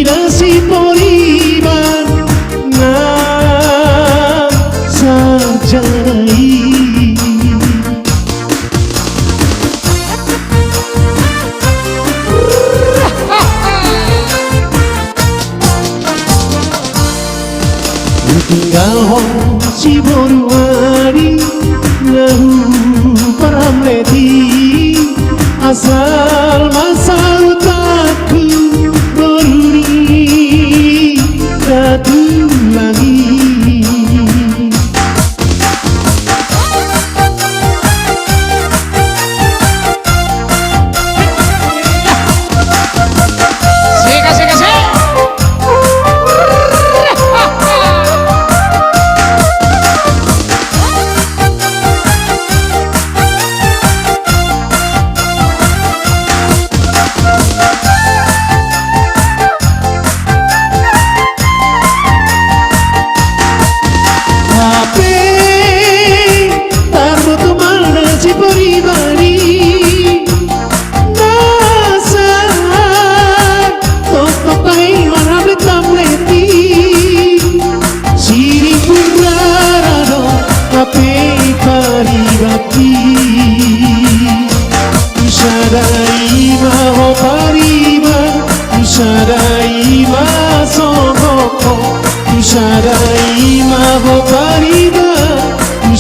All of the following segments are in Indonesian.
nasi poriban na sarjai tinggal hong si boruari nahu param leti asal masa utakku beruni datu lagi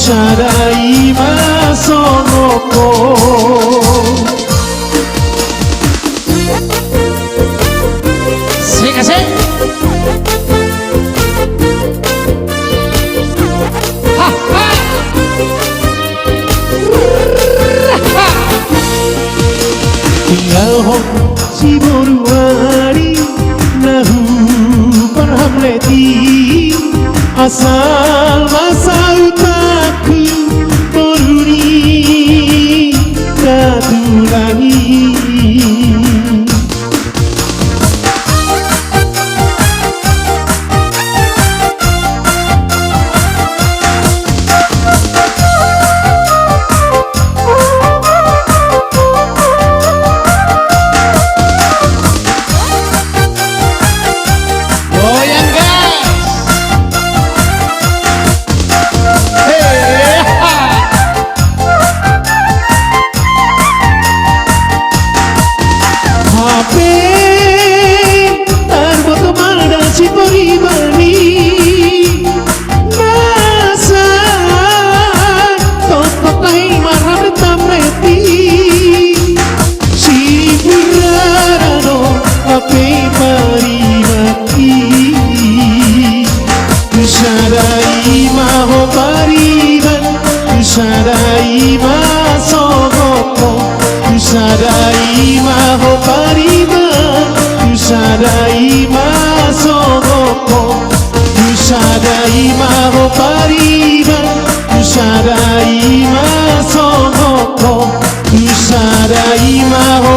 Sarai masonoko Sing asik ha ha tinggal hong si boruari nahu parham leti asal masa utakku beruni datu lagi Sarai maho pariban sarai masogoko sarai maho pariban sarai masogoko sarai maho pariban sarai masogoko sarai maho